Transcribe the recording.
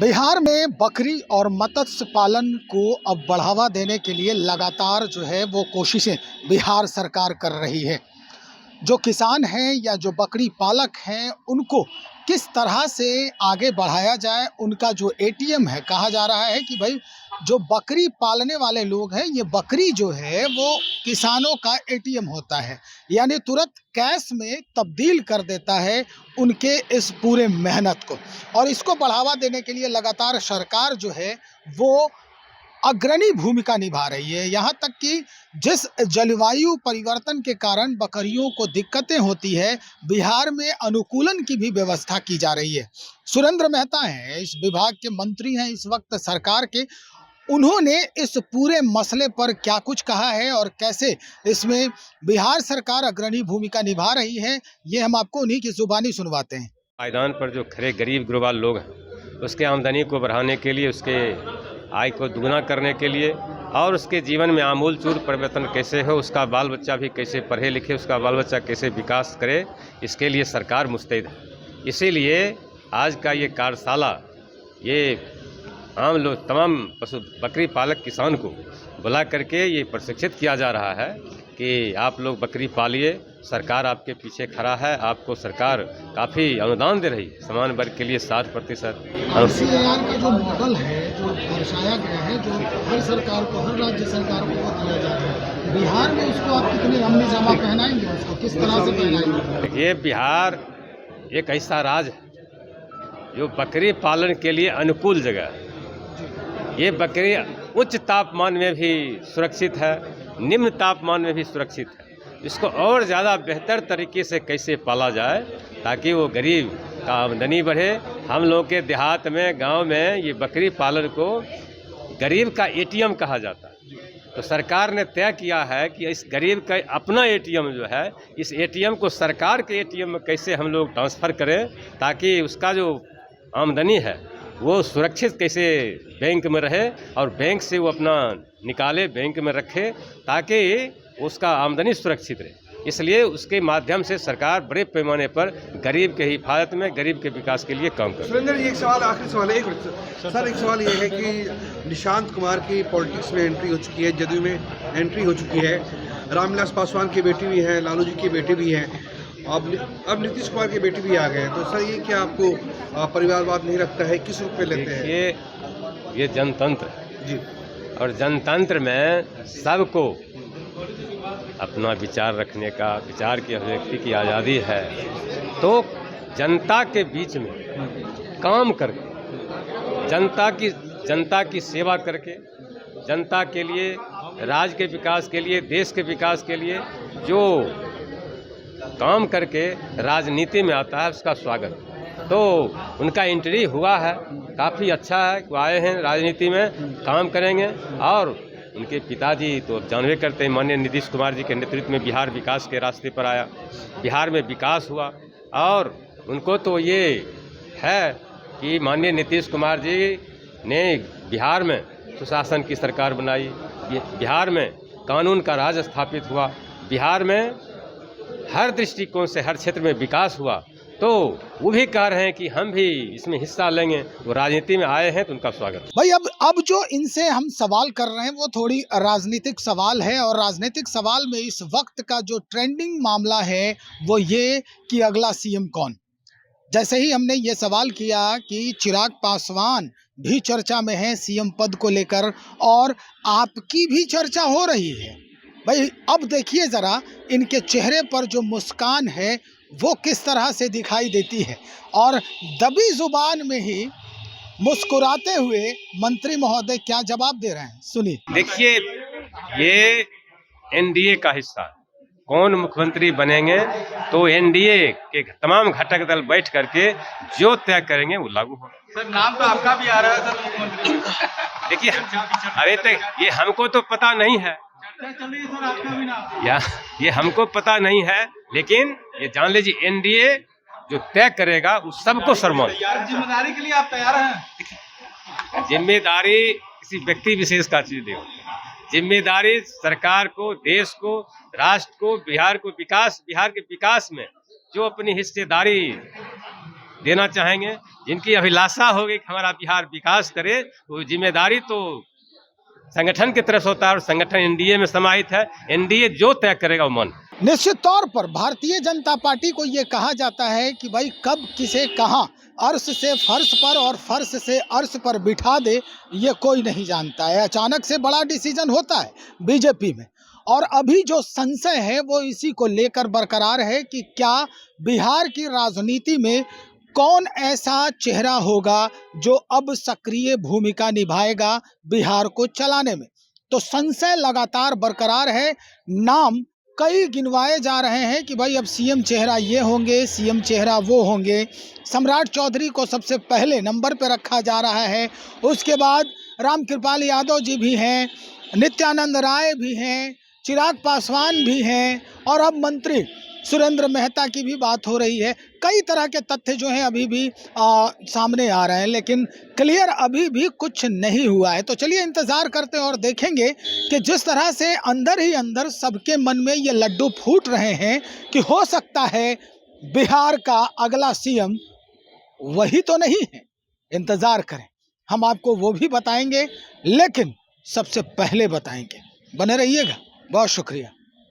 बिहार में बकरी और मत्स्य पालन को अब बढ़ावा देने के लिए लगातार जो है वो कोशिशें बिहार सरकार कर रही है। जो किसान हैं या जो बकरी पालक हैं उनको किस तरह से आगे बढ़ाया जाए, उनका जो एटीएम है, कहा जा रहा है कि भाई जो बकरी पालने वाले लोग हैं, ये बकरी जो है वो किसानों का एटीएम होता है, यानी तुरंत कैश में तब्दील कर देता है उनके इस पूरे मेहनत को। और इसको बढ़ावा देने के लिए लगातार सरकार जो है वो अग्रणी भूमिका निभा रही है। यहाँ तक कि जिस जलवायु परिवर्तन के कारण बकरियों को दिक्कतें होती है, बिहार में अनुकूलन की भी व्यवस्था की जा रही है। सुरेंद्र मेहता हैं, इस विभाग के मंत्री हैं इस वक्त सरकार के। उन्होंने इस पूरे मसले पर क्या कुछ कहा है और कैसे इसमें बिहार सरकार अग्रणी भूमिका निभा रही है, ये हम आपको उन्हीं की जुबानी सुनवाते हैं। मैदान पर जो खड़े गरीब गुरबाल लोग हैं, उसके आमदनी को बढ़ाने के लिए, उसके आय को दुगना करने के लिए और उसके जीवन में आमूल चूर परिवर्तन कैसे हो, उसका बाल बच्चा भी कैसे पढ़े लिखे, उसका बाल बच्चा कैसे विकास करे, इसके लिए सरकार मुस्तैद है। इसीलिए आज का ये कार्यशाला, ये आम लोग, तमाम पशु बकरी पालक किसान को बुला करके ये प्रशिक्षित किया जा रहा है कि आप लोग बकरी पालिए, सरकार आपके पीछे खड़ा है, आपको सरकार काफ़ी अनुदान दे रही है, समान वर्ग के लिए 60%। ICAR का जो मॉडल है, जो दर्शाया गया है, जो हर सरकार को, हर राज्य सरकार को दिया जा रहा है, बिहार में उसको आप कितने अमली जामा पहनाएंगे, उसको किस तरह से पहनाएंगे? ये बिहार एक ऐसा राज्य है जो बकरी पालन के लिए अनुकूल जगह है। ये बकरी उच्च तापमान में भी सुरक्षित है, निम्न तापमान में भी सुरक्षित है। इसको और ज़्यादा बेहतर तरीके से कैसे पाला जाए ताकि वो गरीब का आमदनी बढ़े। हम लोग के देहात में, गांव में ये बकरी पालन को गरीब का एटीएम कहा जाता है। तो सरकार ने तय किया है कि इस गरीब का अपना एटीएम जो है, इस एटीएम को सरकार के एटीएम में कैसे हम लोग ट्रांसफ़र करें ताकि उसका जो आमदनी है वो सुरक्षित कैसे बैंक में रहे और बैंक से वो अपना निकाले, बैंक में रखे ताकि उसका आमदनी सुरक्षित रहे। इसलिए उसके माध्यम से सरकार बड़े पैमाने पर गरीब के हिफाजत में, गरीब के विकास के लिए काम कर रही है। सुरेंद्र जी, एक सवाल, आखिरी सवाल है। सर, एक सवाल ये है कि निशांत कुमार की पॉलिटिक्स में एंट्री हो चुकी है, जदयू में एंट्री हो चुकी है, रामविलास पासवान की बेटी भी है, लालू जी की बेटी भी है, अब नीतीश कुमार की बेटी भी आ गए हैं। तो सर, ये क्या आपको परिवारवाद नहीं लगता है? किस रूप में लेते हैं? ये जनतंत्र जी, और जनतंत्र में सबको अपना विचार रखने का, विचार की अभिव्यक्ति की आज़ादी है। तो जनता के बीच में काम करके, जनता की सेवा करके, जनता के लिए, राज्य के विकास के लिए, देश के विकास के लिए जो काम करके राजनीति में आता है, उसका स्वागत। तो उनका एंट्री हुआ है, काफ़ी अच्छा है, वो आए हैं राजनीति में, काम करेंगे। और उनके पिताजी तो जानवे करते हैं, माननीय नीतीश कुमार जी के नेतृत्व में बिहार विकास के रास्ते पर आया, बिहार में विकास हुआ। और उनको तो ये है कि माननीय नीतीश कुमार जी ने बिहार में सुशासन की सरकार बनाई, बिहार में कानून का राज स्थापित हुआ, बिहार में हर दृष्टिकोण से हर क्षेत्र में विकास हुआ। तो वो भी कह रहे हैं कि हम भी इसमें हिस्सा लेंगे, वो राजनीति में आए हैं तो उनका स्वागत। भाई अब जो इनसे हम सवाल कर रहे हैं वो थोड़ी राजनीतिक सवाल है, और राजनीतिक सवाल में इस वक्त का जो ट्रेंडिंग मामला है वो ये कि अगला सीएम कौन। जैसे ही हमने ये सवाल किया कि चिराग पासवान भी चर्चा में है सीएम पद को लेकर, और आपकी भी चर्चा हो रही है, भाई अब देखिए ज़रा इनके चेहरे पर जो मुस्कान है वो किस तरह से दिखाई देती है। और दबी जुबान में ही मुस्कुराते हुए मंत्री महोदय क्या जवाब दे रहे हैं, सुनिए। देखिए, ये एनडीए का हिस्सा है। कौन मुख्यमंत्री बनेंगे तो एनडीए के तमाम घटक दल बैठ करके जो तय करेंगे वो लागू होगा। सर, नाम तो आपका भी आ रहा है सर मुख्यमंत्री। देखिए, अरे तो ये हमको तो पता नहीं है, सर आपका भी नाम, ये हमको पता नहीं है, लेकिन ये जान लीजिए एनडीए जो तय करेगा वो सबको सम्मान। जिम्मेदारी के लिए आप तैयार हैं? जिम्मेदारी किसी व्यक्ति विशेष का चीज नहीं होती, जिम्मेदारी सरकार को, देश को, राष्ट्र को, बिहार के विकास में जो अपनी हिस्सेदारी देना चाहेंगे। जिनकी अभिलाषा होगी कि हमारा बिहार विकास करे, वो जिम्मेदारी तो संगठन की तरफ से होता है और संगठन एनडीए में समाहित है। एनडीए जो तय करेगा वो मन। निश्चित तौर पर भारतीय जनता पार्टी को ये कहा जाता है कि भाई कब किसे कहाँ अर्श से फर्श पर और फर्श से अर्श पर बिठा दे, ये कोई नहीं जानता है। अचानक से बड़ा डिसीजन होता है बीजेपी में, और अभी जो संशय है वो इसी को लेकर बरकरार है कि क्या बिहार की राजनीति में कौन ऐसा चेहरा होगा जो अब सक्रिय भूमिका निभाएगा बिहार को चलाने में। तो संशय लगातार बरकरार है। नाम कई गिनवाए जा रहे हैं कि भाई अब सीएम चेहरा ये होंगे, सीएम चेहरा वो होंगे। सम्राट चौधरी को सबसे पहले नंबर पर रखा जा रहा है, उसके बाद रामकृपाल यादव जी भी हैं, नित्यानंद राय भी हैं, चिराग पासवान भी हैं, और अब मंत्री सुरेंद्र मेहता की भी बात हो रही है। कई तरह के तथ्य जो हैं अभी भी सामने आ रहे हैं, लेकिन क्लियर अभी भी कुछ नहीं हुआ है। तो चलिए इंतज़ार करते हैं और देखेंगे कि जिस तरह से अंदर ही अंदर सबके मन में ये लड्डू फूट रहे हैं कि हो सकता है बिहार का अगला सीएम वही तो नहीं है। इंतज़ार करें, हम आपको वो भी बताएंगे, लेकिन सबसे पहले बताएंगे। बने रहिएगा, बहुत शुक्रिया।